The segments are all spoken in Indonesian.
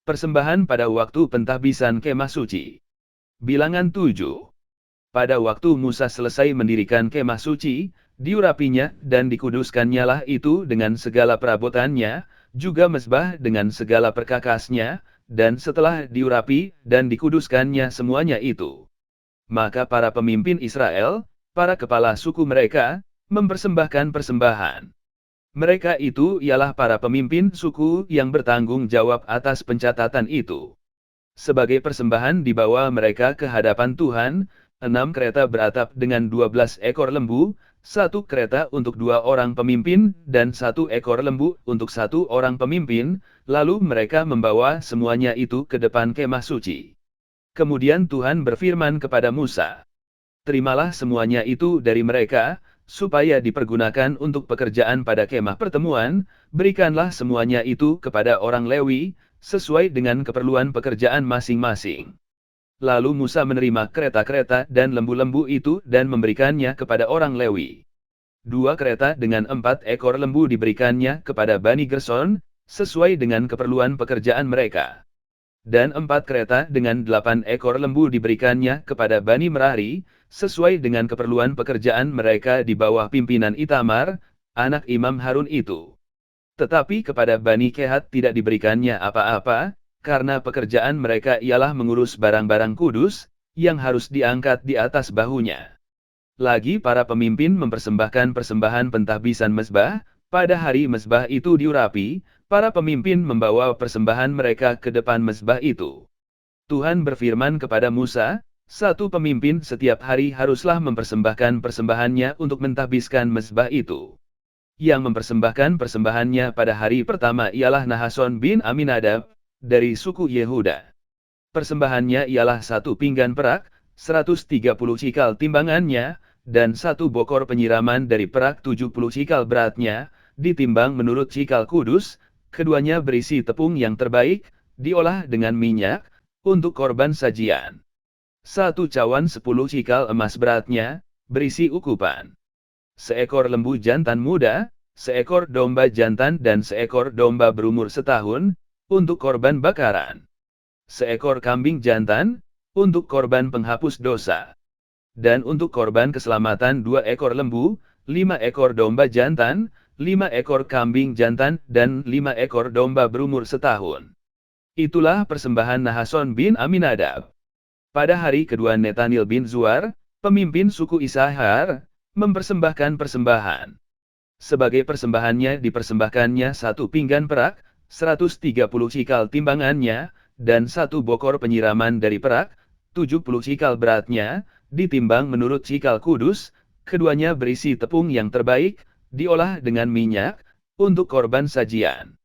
Persembahan pada waktu pentahbisan kemah suci. Bilangan 7. Pada waktu Musa selesai mendirikan kemah suci, diurapinya dan dikuduskannya lah itu dengan segala perabotannya, juga mezbah dengan segala perkakasnya, dan setelah diurapi dan dikuduskannya semuanya itu, maka para pemimpin Israel, para kepala suku mereka, mempersembahkan persembahan. Mereka itu ialah para pemimpin suku yang bertanggung jawab atas pencatatan itu. Sebagai persembahan dibawa mereka ke hadapan Tuhan, 6 kereta beratap dengan 12 ekor lembu, 1 kereta untuk 2 orang pemimpin, dan 1 ekor lembu untuk 1 orang pemimpin, lalu mereka membawa semuanya itu ke depan kemah suci. Kemudian Tuhan berfirman kepada Musa, "Terimalah semuanya itu dari mereka, supaya dipergunakan untuk pekerjaan pada kemah pertemuan, berikanlah semuanya itu kepada orang Lewi, sesuai dengan keperluan pekerjaan masing-masing." Lalu Musa menerima kereta-kereta dan lembu-lembu itu dan memberikannya kepada orang Lewi. 2 kereta dengan 4 ekor lembu diberikannya kepada Bani Gerson, sesuai dengan keperluan pekerjaan mereka. Dan 4 kereta dengan 8 ekor lembu diberikannya kepada Bani Merari, sesuai dengan keperluan pekerjaan mereka di bawah pimpinan Itamar, anak Imam Harun itu. Tetapi kepada Bani Kehat tidak diberikannya apa-apa, karena pekerjaan mereka ialah mengurus barang-barang kudus, yang harus diangkat di atas bahunya. Lagi para pemimpin mempersembahkan persembahan pentahbisan mezbah, pada hari mezbah itu diurapi, para pemimpin membawa persembahan mereka ke depan mezbah itu. Tuhan berfirman kepada Musa, "Satu pemimpin setiap hari haruslah mempersembahkan persembahannya untuk mentahbiskan mezbah itu." Yang mempersembahkan persembahannya pada hari pertama ialah Nahason bin Aminadab, dari suku Yehuda. Persembahannya ialah 1 pinggan perak, 130 cikal timbangannya, dan 1 bokor penyiraman dari perak 70 cikal beratnya, ditimbang menurut cikal kudus, keduanya berisi tepung yang terbaik, diolah dengan minyak, untuk korban sajian. 1 cawan 10 cikal emas beratnya, berisi ukupan. Seekor lembu jantan muda, seekor domba jantan dan seekor domba berumur setahun, untuk korban bakaran. Seekor kambing jantan, untuk korban penghapus dosa. Dan untuk korban keselamatan 2 ekor lembu, 5 ekor domba jantan, 5 ekor kambing jantan, dan 5 ekor domba berumur setahun. Itulah persembahan Nahason bin Aminadab. Pada hari kedua Netanil bin Zuar, pemimpin suku Isahar, mempersembahkan persembahan. Sebagai persembahannya dipersembahkannya 1 pinggan perak, 130 cikal timbangannya, dan 1 bokor penyiraman dari perak, 70 cikal beratnya, ditimbang menurut cikal kudus, keduanya berisi tepung yang terbaik, diolah dengan minyak, untuk korban sajian.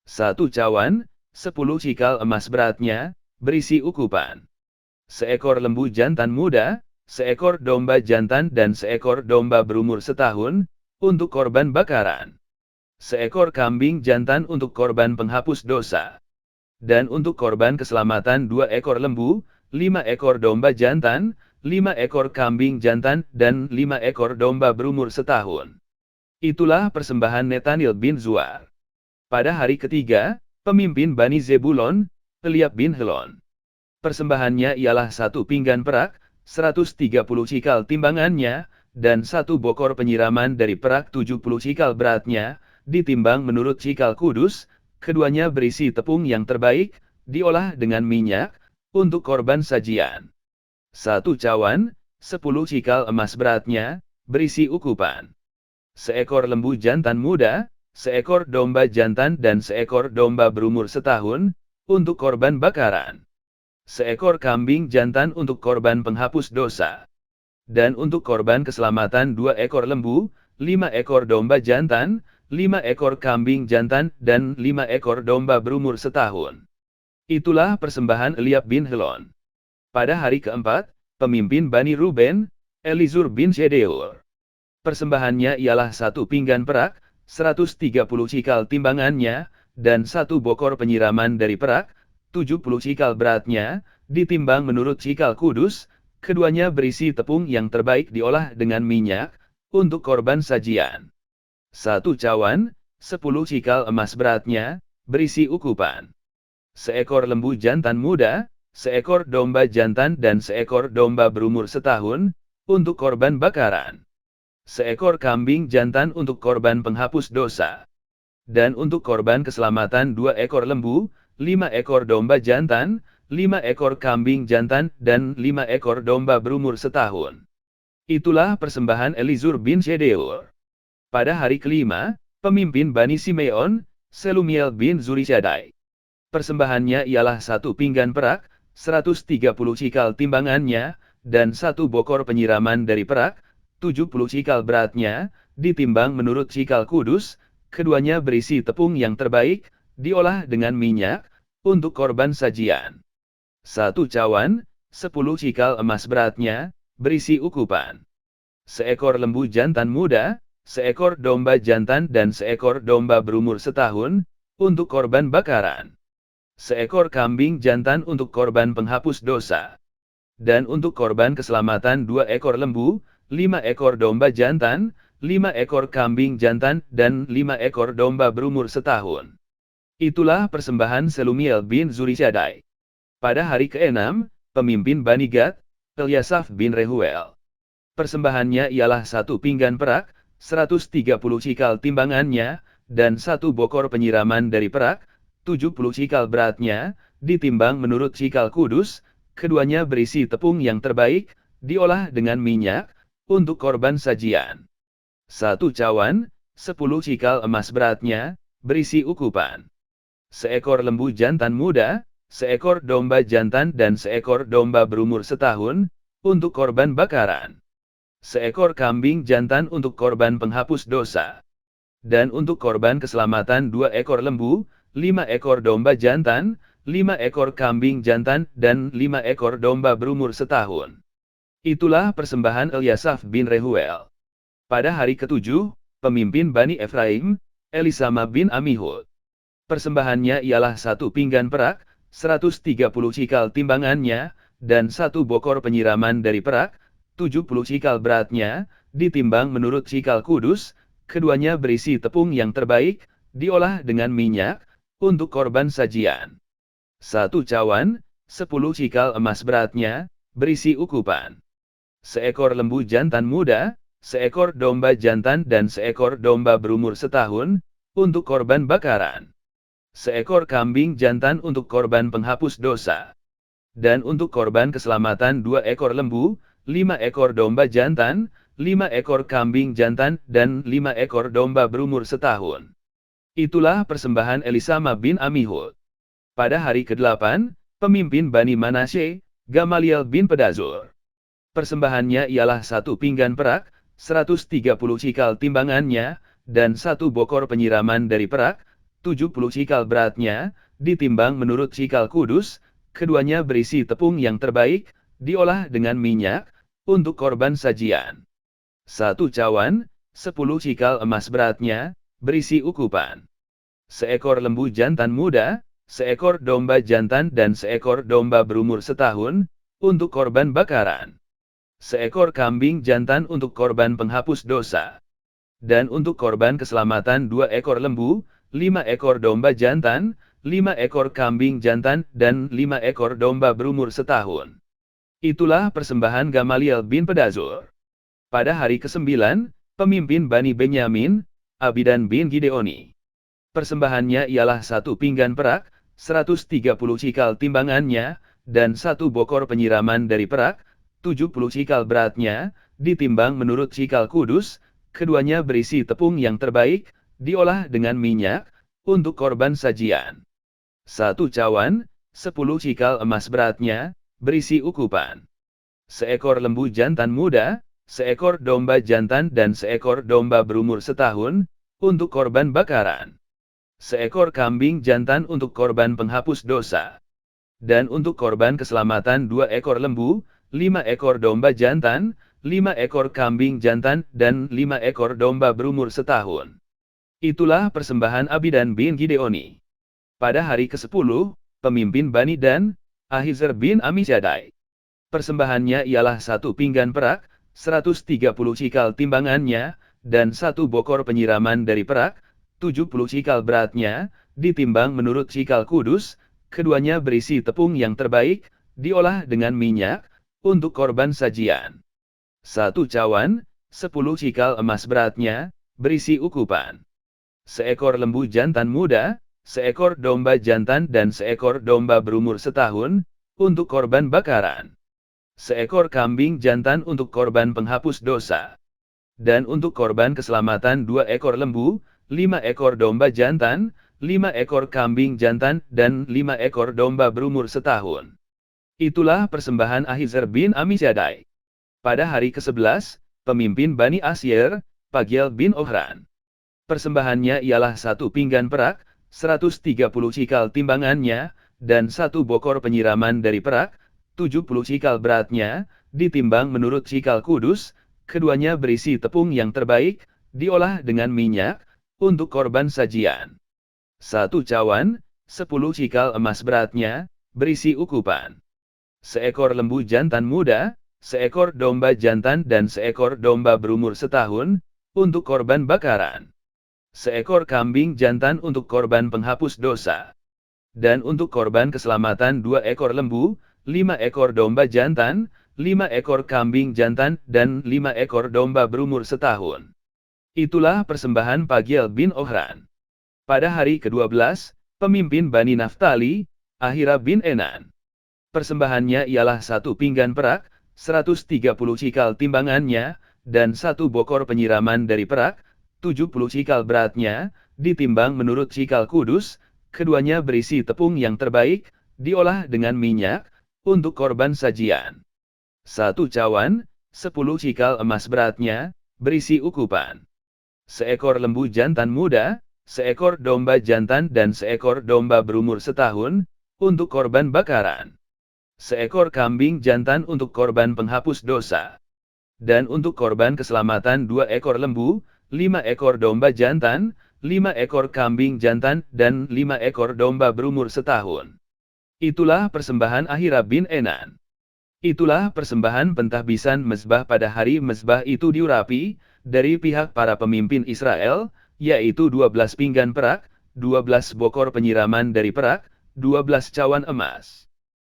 1 cawan, 10 cikal emas beratnya, berisi ukupan. Seekor lembu jantan muda, seekor domba jantan dan seekor domba berumur setahun, untuk korban bakaran. Seekor kambing jantan untuk korban penghapus dosa. Dan untuk korban keselamatan 2 ekor lembu, 5 ekor domba jantan, 5 ekor kambing jantan, dan 5 ekor domba berumur setahun. Itulah persembahan Netanil bin Zuar. Pada hari ketiga, pemimpin Bani Zebulon, Eliab bin Helon. Persembahannya ialah 1 pinggan perak, 130 cikal timbangannya, dan 1 bokor penyiraman dari perak 70 cikal beratnya, ditimbang menurut cikal kudus, keduanya berisi tepung yang terbaik, diolah dengan minyak, untuk korban sajian. 1 cawan, 10 cikal emas beratnya, berisi ukupan. Seekor lembu jantan muda, seekor domba jantan dan seekor domba berumur setahun, untuk korban bakaran. Seekor kambing jantan untuk korban penghapus dosa. Dan untuk korban keselamatan 2 ekor lembu, 5 ekor domba jantan, 5 ekor kambing jantan, dan 5 ekor domba berumur setahun. Itulah persembahan Eliab bin Helon. Pada hari keempat, pemimpin Bani Ruben, Elizur bin Shedeur. Persembahannya ialah 1 pinggan perak, 130 cikal timbangannya, dan 1 bokor penyiraman dari perak, 70 cikal beratnya, ditimbang menurut cikal kudus, keduanya berisi tepung yang terbaik diolah dengan minyak, untuk korban sajian. 1 cawan, 10 cikal emas beratnya, berisi ukupan. seekor lembu jantan muda, seekor domba jantan dan seekor domba berumur setahun, untuk korban bakaran. Seekor kambing jantan untuk korban penghapus dosa. Dan untuk korban keselamatan 2 ekor lembu, 5 ekor domba jantan, 5 ekor kambing jantan, dan 5 ekor domba berumur setahun. Itulah persembahan Elizur bin Shedeur. Pada hari kelima, pemimpin Bani Simeon, Selumiel bin Zurishadai. Persembahannya ialah 1 pinggan perak, 130 cikal timbangannya, dan 1 bokor penyiraman dari perak, 70 cikal beratnya, ditimbang menurut cikal kudus, keduanya berisi tepung yang terbaik, diolah dengan minyak, untuk korban sajian. 1 cawan, 10 cikal emas beratnya, berisi ukupan. Seekor lembu jantan muda, seekor domba jantan dan seekor domba berumur setahun, untuk korban bakaran. Seekor kambing jantan untuk korban penghapus dosa. Dan untuk korban keselamatan 2 ekor lembu, 5 ekor domba jantan, 5 ekor kambing jantan, dan 5 ekor domba berumur setahun. Itulah persembahan Selumiel bin Zurishadai. Pada hari ke-6, pemimpin Bani Gad, Eliasaf bin Rehuel. Persembahannya ialah 1 pinggan perak, 130 cikal timbangannya, dan 1 bokor penyiraman dari perak, 70 cikal beratnya, ditimbang menurut cikal kudus, keduanya berisi tepung yang terbaik, diolah dengan minyak, untuk korban sajian. 1 cawan, 10 cikal emas beratnya, berisi ukupan. Seekor lembu jantan muda, seekor domba jantan dan seekor domba berumur setahun, untuk korban bakaran. Seekor kambing jantan untuk korban penghapus dosa. Dan untuk korban keselamatan 2 ekor lembu, 5 ekor domba jantan, 5 ekor kambing jantan, dan 5 ekor domba berumur setahun. Itulah persembahan Eliasaf bin Rehuel. Pada hari ke-7, pemimpin Bani Efraim, Elisama bin Amihud. Persembahannya ialah 1 pinggan perak, 130 cikal timbangannya, dan 1 bokor penyiraman dari perak, 70 cikal beratnya, ditimbang menurut cikal kudus, keduanya berisi tepung yang terbaik, diolah dengan minyak, untuk korban sajian. 1 cawan, 10 cikal emas beratnya, berisi ukupan. Seekor lembu jantan muda, seekor domba jantan dan seekor domba berumur setahun, untuk korban bakaran. Seekor kambing jantan untuk korban penghapus dosa. Dan untuk korban keselamatan 2 ekor lembu, 5 ekor domba jantan, 5 ekor kambing jantan, dan 5 ekor domba berumur setahun. Itulah persembahan Elisama bin Amihud. Pada hari ke-8, pemimpin Bani Manasye, Gamaliel bin Pedazur. Persembahannya ialah 1 pinggan perak, 130 cikal timbangannya, dan 1 bokor penyiraman dari perak, 70 cikal beratnya, ditimbang menurut cikal kudus, keduanya berisi tepung yang terbaik, diolah dengan minyak, untuk korban sajian. 1 cawan, 10 cikal emas beratnya, berisi ukupan. Seekor lembu jantan muda, seekor domba jantan dan seekor domba berumur setahun, untuk korban bakaran. Seekor kambing jantan untuk korban penghapus dosa. Dan untuk korban keselamatan 2 ekor lembu, 5 ekor domba jantan, 5 ekor kambing jantan, dan 5 ekor domba berumur setahun. Itulah persembahan Gamaliel bin Pedazur. Pada hari ke-9, pemimpin Bani Benyamin, Abidan bin Gideoni. Persembahannya ialah 1 pinggan perak, 130 cikal timbangannya, dan 1 bokor penyiraman dari perak, 70 cikal beratnya, ditimbang menurut cikal kudus, keduanya berisi tepung yang terbaik, diolah dengan minyak, untuk korban sajian. 1 cawan, 10 cikal emas beratnya, berisi ukupan. Seekor lembu jantan muda, seekor domba jantan dan seekor domba berumur setahun, untuk korban bakaran. Seekor kambing jantan untuk korban penghapus dosa. Dan untuk korban keselamatan 2 ekor lembu, 5 ekor domba jantan, 5 ekor kambing jantan, dan 5 ekor domba berumur setahun. Itulah persembahan Abidan bin Gideoni. Pada hari ke-10, pemimpin Bani Dan, Ahizar bin Amishadai. Persembahannya ialah 1 pinggan perak, 130 cikal timbangannya, dan 1 bokor penyiraman dari perak, 70 cikal beratnya, ditimbang menurut cikal kudus, keduanya berisi tepung yang terbaik, diolah dengan minyak, untuk korban sajian. 1 cawan, 10 cikal emas beratnya, berisi ukupan. Seekor lembu jantan muda, seekor domba jantan dan seekor domba berumur setahun, untuk korban bakaran. Seekor kambing jantan untuk korban penghapus dosa. Dan untuk korban keselamatan 2 ekor lembu, 5 ekor domba jantan, 5 ekor kambing jantan, dan 5 ekor domba berumur setahun. Itulah persembahan Ahiezer bin Ammisaddai. Pada hari ke-11, pemimpin Bani Asyir, Pagiel bin Ohran. Persembahannya ialah 1 pinggan perak, 130 cikal timbangannya, dan 1 bokor penyiraman dari perak, 70 cikal beratnya, ditimbang menurut cikal kudus, keduanya berisi tepung yang terbaik, diolah dengan minyak, untuk korban sajian. 1 cawan, 10 cikal emas beratnya, berisi ukupan. Seekor lembu jantan muda, seekor domba jantan dan seekor domba berumur setahun, untuk korban bakaran. Seekor kambing jantan untuk korban penghapus dosa. Dan untuk korban keselamatan 2 ekor lembu, 5 ekor domba jantan, 5 ekor kambing jantan, dan 5 ekor domba berumur setahun. Itulah persembahan Pagiel bin Ohran. Pada hari ke-12, pemimpin Bani Naftali, Ahira bin Enan. Persembahannya ialah 1 pinggan perak, 130 cikal timbangannya, dan 1 bokor penyiraman dari perak, 70 cikal beratnya, ditimbang menurut cikal kudus, keduanya berisi tepung yang terbaik, diolah dengan minyak, untuk korban sajian. 1 cawan, 10 cikal emas beratnya, berisi ukupan. Seekor lembu jantan muda, seekor domba jantan dan seekor domba berumur setahun, untuk korban bakaran. Seekor kambing jantan untuk korban penghapus dosa. Dan untuk korban keselamatan 2 ekor lembu, 5 ekor domba jantan, 5 ekor kambing jantan, dan 5 ekor domba berumur setahun. Itulah persembahan Ahira bin Enan. Itulah persembahan pentahbisan mezbah pada hari mezbah itu diurapi, dari pihak para pemimpin Israel, yaitu 12 pinggan perak, 12 bokor penyiraman dari perak, 12 cawan emas.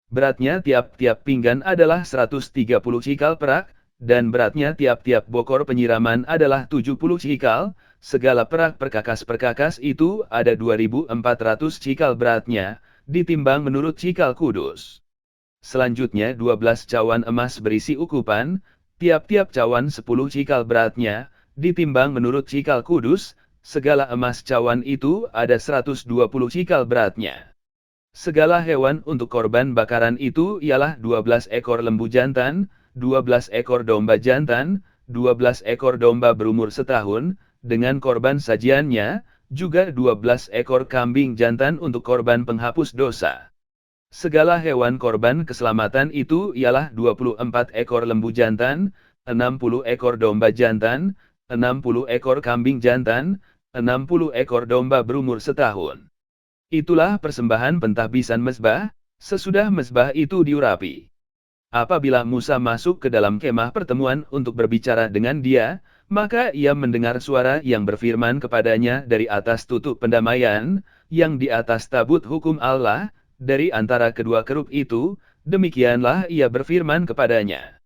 Beratnya tiap-tiap pinggan adalah 130 cikal perak, dan beratnya tiap-tiap bokor penyiraman adalah 70 cikal, segala perak perkakas-perkakas itu ada 2400 cikal beratnya, ditimbang menurut cikal kudus. Selanjutnya 12 cawan emas berisi ukupan, tiap-tiap cawan 10 cikal beratnya, ditimbang menurut cikal kudus, segala emas cawan itu ada 120 cikal beratnya. Segala hewan untuk korban bakaran itu ialah 12 ekor lembu jantan, 12 ekor domba jantan, 12 ekor domba berumur setahun, dengan korban sajiannya, juga 12 ekor kambing jantan untuk korban penghapus dosa. Segala hewan korban keselamatan itu ialah 24 ekor lembu jantan, 60 ekor domba jantan, 60 ekor kambing jantan, 60 ekor domba berumur setahun. Itulah persembahan pentahbisan mezbah, sesudah mezbah itu diurapi. Apabila Musa masuk ke dalam kemah pertemuan untuk berbicara dengan dia, maka ia mendengar suara yang berfirman kepadanya dari atas tutup pendamaian, yang di atas tabut hukum Allah, dari antara kedua kerub itu, demikianlah ia berfirman kepadanya.